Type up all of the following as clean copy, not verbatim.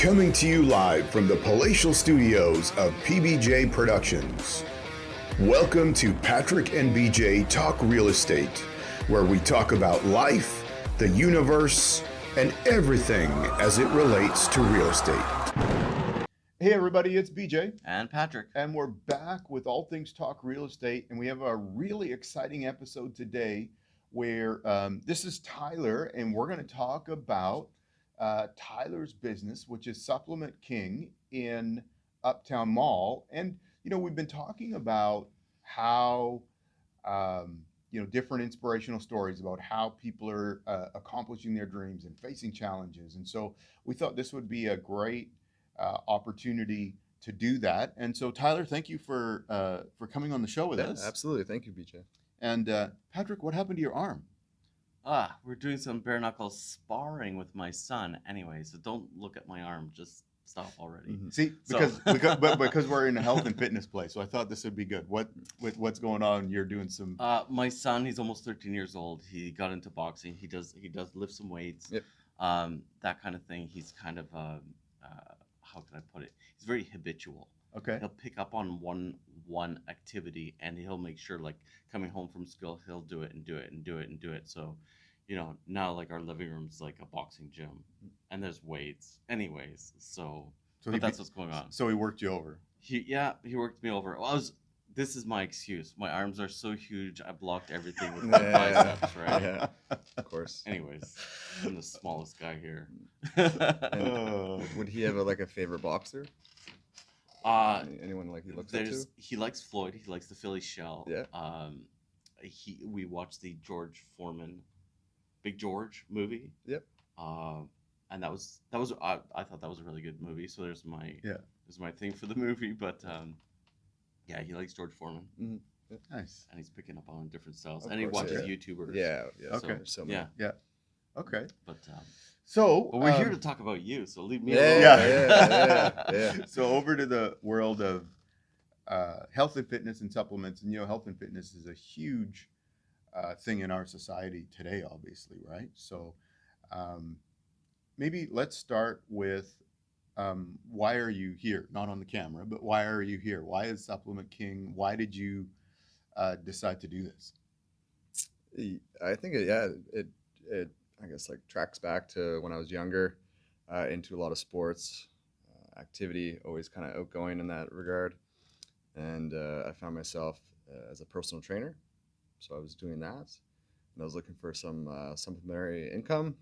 Coming to you live from the palatial studios of PBJ Productions. Welcome to Patrick and BJ Talk Real Estate, where we talk about life, the universe, and everything as it relates to real estate. Hey everybody, it's BJ. And Patrick. And we're back with All Things Talk Real Estate, and we have a really exciting episode today where this is Tyler, and we're going to talk about Tyler's business, which is Supplement King in Uptown Mall. And, you know, we've been talking about how, different inspirational stories about how people are accomplishing their dreams and facing challenges. And so we thought this would be a great opportunity to do that. And so, Tyler, thank you for coming on the show with us. Absolutely. Thank you, BJ. And Patrick, what happened to your arm? We're doing some bare knuckle sparring with my son anyway, so don't look at my arm. Just stop already. Mm-hmm. See, because we're in a health and fitness place, so I thought this would be good. What's going on? You're doing some. My son, he's almost 13 years old. He got into boxing. He does lift some weights. Yep. That kind of thing. He's kind of how can I put it? He's very habitual. Okay. He'll pick up on one activity, and he'll make sure, like, coming home from school, he'll do it and do it and do it and do it. So, you know, now, like, our living room's like a boxing gym, and there's weights anyways. So that's what's going on. So he worked you over. He worked me over. This is my excuse. My arms are so huge, I blocked everything with my biceps, right? Yeah, of course. Anyways, I'm the smallest guy here. Would he have a favorite boxer? Anyone he looks up to? He likes Floyd. He likes the Philly Shell. Yeah. We watched the George Foreman, Big George movie. Yep. And that was I thought that was a really good movie. So there's my thing for the movie. But he likes George Foreman. Mm-hmm. Yeah. Nice. And he's picking up on different styles. Of And he course, watches YouTubers. Yeah. Okay. So yeah. Okay. But we're here to talk about you. So leave me alone. Yeah. So over to the world of health and fitness and supplements, and health and fitness is a huge thing in our society today, obviously, right? So maybe let's start with why are you here? Not on the camera, but why are you here? Why is Supplement King? Why did you decide to do this? I think it I guess tracks back to when I was younger, into a lot of sports activity, always kind of outgoing in that regard. And I found myself as a personal trainer. So I was doing that, and I was looking for some supplementary income,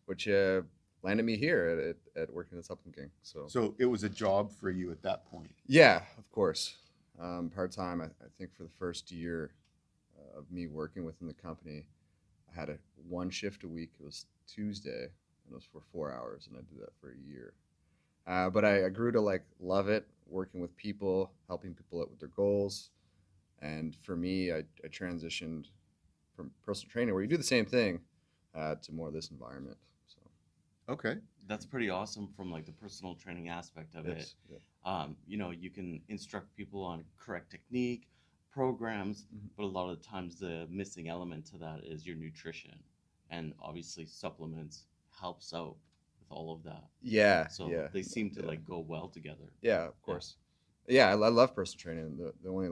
which landed me here at working at Supplement King. So it was a job for you at that point? Yeah, of course. Part-time, I think for the first year of me working within the company, I had one shift a week. It was Tuesday, and it was for 4 hours, and I did that for a year. But I grew to love it, working with people, helping people out with their goals. And for me, I transitioned from personal training, where you do the same thing, to more of this environment. So. Okay. That's pretty awesome from the personal training aspect of it. Yeah. You can instruct people on correct technique, programs, but a lot of the times the missing element to that is your nutrition, and obviously supplements helps out with all of that. Yeah. So they seem to go well together. Yeah, of course. Yeah, I love personal training. The only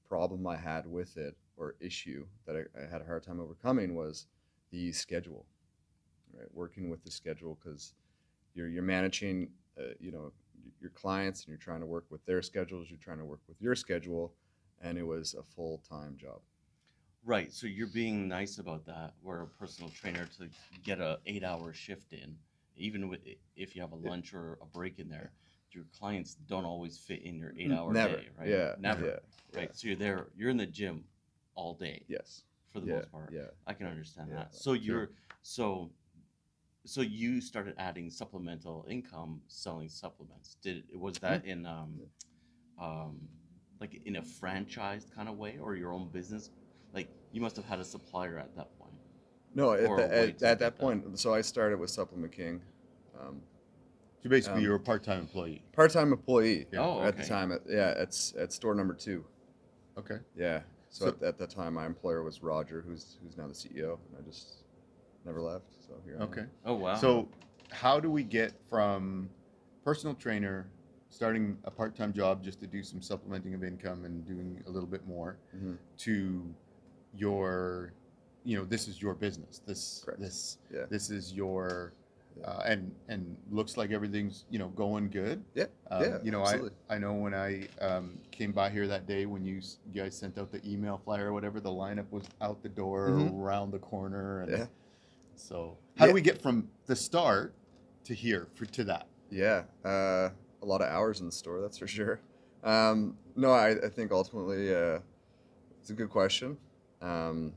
problem I had with it, or issue that I had a hard time overcoming, was the schedule. Right, working with the schedule, because you're managing your clients, and you're trying to work with their schedules, you're trying to work with your schedule, and it was a full-time job. Right, so you're being nice about that, where a personal trainer to get a 8-hour shift in, even if you have a lunch or a break in there, your clients don't always fit in your 8-hour day, right? Yeah. Never. Yeah. Right, so you're in the gym all day. Yes. For the most part. Yeah. I can understand Yeah. that. So So you started adding supplemental income selling supplements. Was that in in a franchised kind of way, or your own business? You must have had a supplier at that point. No, at that point. So I started with Supplement King. So basically, you're a part-time employee. Part-time employee. Yeah. Oh, okay. At the time. At store number 2. Okay. Yeah. So at that time, my employer was Roger, who's now the CEO, and I just never left. So here I am. Okay. Oh wow. So how do we get from personal trainer, starting a part-time job just to do some supplementing of income and doing a little bit more, Hmm. to your, this is your business. This Correct. this Yeah. this is your, Yeah. and looks like everything's going good. Yeah. Yeah. I Absolutely. I know when I came by here that day when you guys sent out the email flyer or whatever, the lineup was out the door Hmm. around the corner, and Yeah. so how do Yeah. we get from the start to here to that? Yeah. A lot of hours in the store, that's for sure. No, I think ultimately, it's a good question. Um,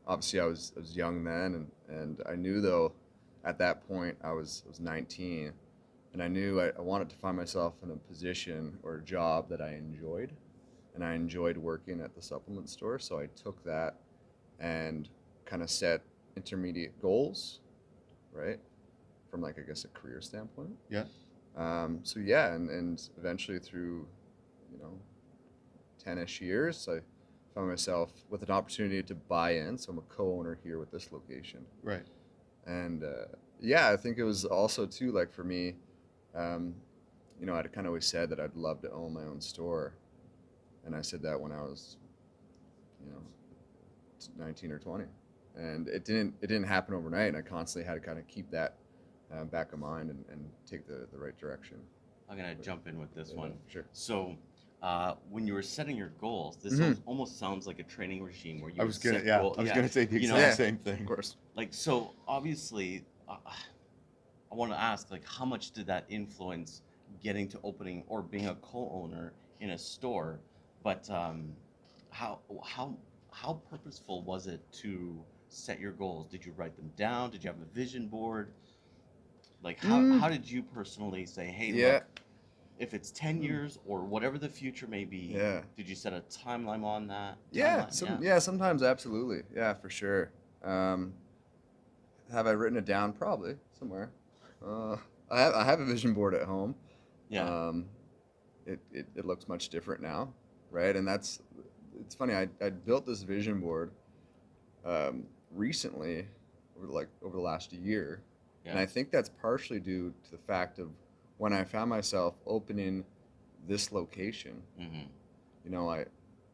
Obviously, I was young then, and I knew though, at that point I was 19, and I knew I wanted to find myself in a position or a job that I enjoyed, and I enjoyed working at the supplement store. So I took that and kind of set intermediate goals, right, from like I guess a career standpoint. Yeah. So yeah, and eventually through, you know, 10-ish years, I found myself with an opportunity to buy in. So I'm a co-owner here with this location, Right. and yeah, I think it was also too like for me, um, I'd kind of always said that I'd love to own my own store, and I said that when I was, you know, 19 or 20, and it didn't happen overnight. And I constantly had to kind of keep that back of mind and take the right direction. I'm gonna jump in with this Yeah, one. sure. So, when you were setting your goals, this Hmm. almost sounds like a training regime where I you would was gonna, set yeah, goal. I was Yeah, gonna say the you know, exact Yeah, same of thing. course. like so obviously, I want to ask like how much did that influence getting to opening or being a co-owner in a store? But how how how purposeful was it to set your goals? Did you write them down? Did you have a vision board? Like Mm, how did you personally say, hey, yeah. look, if it's 10 Mm, years or whatever the future may be, yeah. did you set a timeline on that? Yeah, Timeline, yeah. sometimes absolutely. Yeah, for sure. Um, have I written it down? Probably somewhere. Uh, I have a vision board at home. Yeah. Um, it looks much different now, right? And it's funny. I built this vision board recently, over the last year, and Yeah. I think that's partially due to the fact of when I found myself opening this location. Mm-hmm.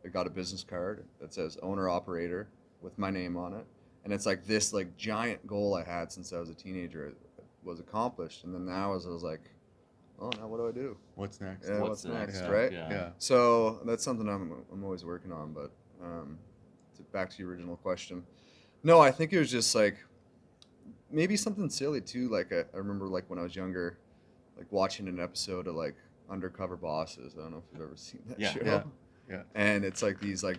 I got a business card that says owner operator with my name on it, and it's like this like giant goal I had since I was a teenager was accomplished, and then now as I was like, oh, now what do I do? What's next? Yeah, What's what's the next next, Yeah, step? right? Yeah. yeah. So that's something I'm always working on. But um, back to your original question, no, I think it was just like maybe something silly too. Like I remember like when I was younger, like watching an episode of like Undercover Bosses. I don't know if you've ever seen that Yeah. show. Yeah. Yeah. And it's like these like,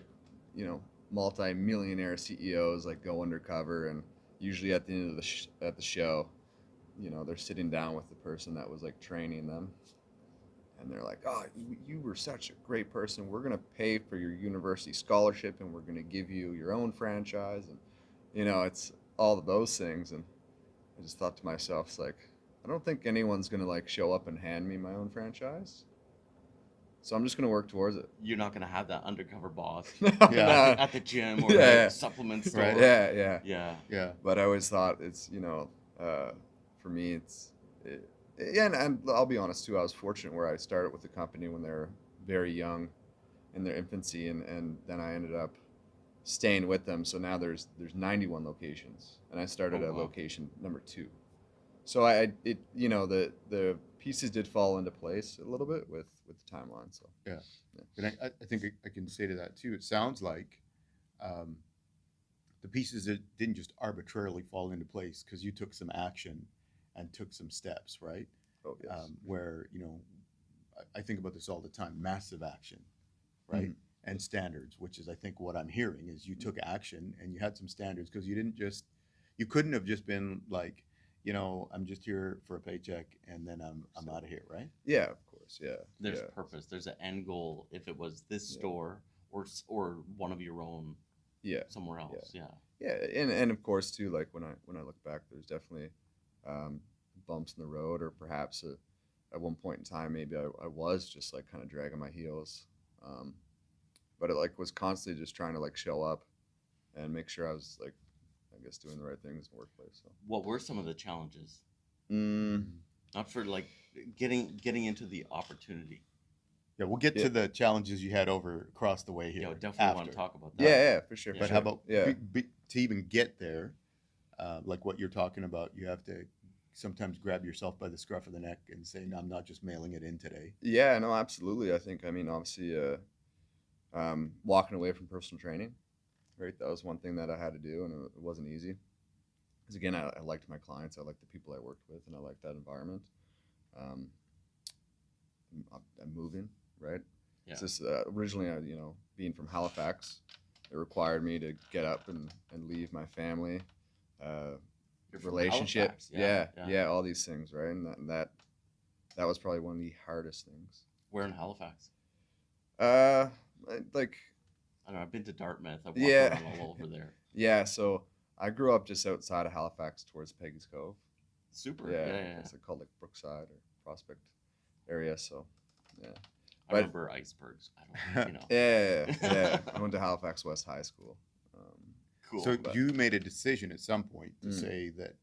multi-millionaire CEOs like go undercover, and usually at the end of at the show, they're sitting down with the person that was like training them, and they're like, oh, you were such a great person, we're going to pay for your university scholarship, and we're going to give you your own franchise. And it's all of those things. And I just thought to myself, it's like, I don't think anyone's going to like show up and hand me my own franchise, so I'm just going to work towards it. You're not gonna have that undercover boss No, Yeah. at the gym or Yeah. the supplement store. Right. Yeah, yeah. Yeah. Yeah. But I always thought it's, for me, yeah, and I'll be honest too. I was fortunate where I started with the company when they were very young, in their infancy, and then I ended up staying with them. So now there's 91 locations, and I started Oh, at wow. location number 2. So the pieces did fall into place a little bit with the timeline. So Yeah. yeah. And I think I can say to that too. It sounds like um, the pieces that didn't just arbitrarily fall into place because you took some action and took some steps, right? Oh yes. Where I think about this all the time: massive action, right? Mhm. And standards, which is I think what I'm hearing is you took action and you had some standards because you couldn't have just been like, I'm just here for a paycheck and then I'm out of here, right? Yeah, of course. Yeah. There's Yeah. purpose. There's an end goal. If it was this Yeah. store or one of your own Yeah. somewhere else. Yeah. Yeah, and of course too, like when I look back, there's definitely um, bumps in the road, or perhaps at one point in time, maybe I was just like kind of dragging my heels, um, but it like was constantly just trying to like show up and make sure I was like, I guess, doing the right things in the workplace. So What were some of the challenges? Not for like getting into the opportunity. Yeah, we'll get Yeah. to the challenges you had over across the way here. Yeah, definitely want after. to talk about that. Yeah, for sure. Yeah. For But sure. how about yeah? to even get there, like what you're talking about, you have to sometimes grab yourself by the scruff of the neck and say, "No, I'm not just mailing it in today." Yeah, no, absolutely. I mean, obviously, walking away from personal training, right? That was one thing that I had to do, and it wasn't easy. Because again, I liked my clients, I liked the people I worked with, and I liked that environment. Um, I'm moving, right? Yeah. It's just originally, being from Halifax, it required me to get up and leave my family, You're from relationship, Halifax. yeah, all these things, right? And that was probably one of the hardest things. Where in Halifax? Like I don't know. I've been to Dartmouth. I walked Yeah. around all over there. yeah, so I grew up just outside of Halifax towards Peggy's Cove. Super. Yeah, Yeah. it's called like Brookside or Prospect area. So yeah, I remember icebergs. I don't, yeah. I went to Halifax West High School. Cool. So but- you made a decision at some point to Mm. say that.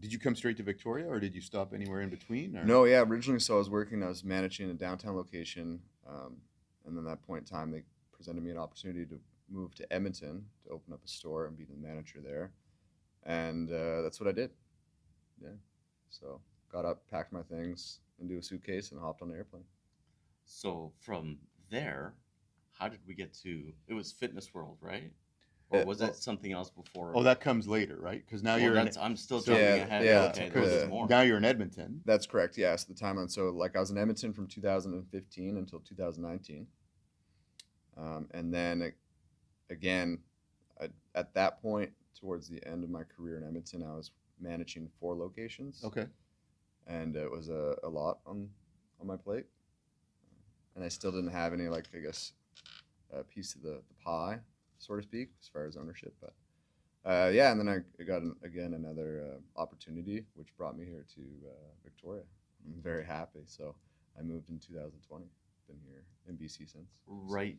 Did you come straight to Victoria, or did you stop anywhere in between? Or? No, yeah, originally, so I was managing a downtown location, and then at that point in time, they presented me an opportunity to move to Edmonton to open up a store and be the manager there, and that's what I did. Yeah, so got up, packed my things into a suitcase, and hopped on an airplane. So from there, how did we get to? It was Fitness World, right? Or was well- it something else before? Oh, that comes later, right? Because now Well, you're I'm still so- jumping Yeah, ahead. yeah, Okay, because there's more. now you're in Edmonton. That's correct. Yeah, so the timeline. So like I was in Edmonton from 2015 until 2019, and then again, at that point, towards the end of my career in Edmonton, I was managing 4 locations. Okay. And it was a lot on my plate, and I still didn't have any, like, I guess, piece of the pie, so to speak, as far as ownership. But yeah, and then I got another opportunity, which brought me here to Victoria. I'm very happy. So I moved in 2020. Been here in BC since. Right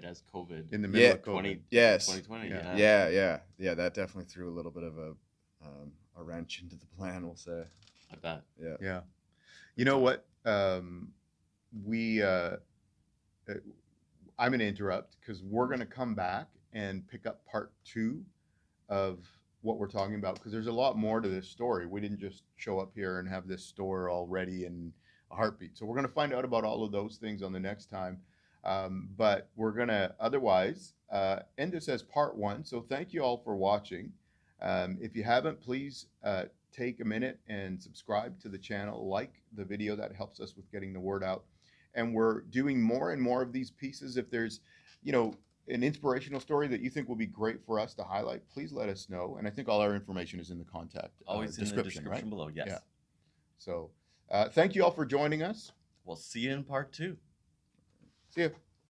as COVID. In the middle Yeah. of COVID. Yes. 2020. Yeah. Yeah. That definitely threw a little bit of a wrench into the plan, we'll say. I bet. Yeah. Yeah. You know what? We I'm going to interrupt because we're going to come back and pick up part 2 of what we're talking about, because there's a lot more to this story. We didn't just show up here and have this store all ready in a heartbeat. So we're going to find out about all of those things on the next time. But we're going to otherwise end this as part 1. So thank you all for watching. If you haven't, please take a minute and subscribe to the channel, like the video. That helps us with getting the word out. And we're doing more and more of these pieces. If there's, an inspirational story that you think will be great for us to highlight, please let us know. And I think all our information is in the contact Always in the description right? below. Yes. Yeah. So thank you all for joining us. We'll see you in part 2. See you.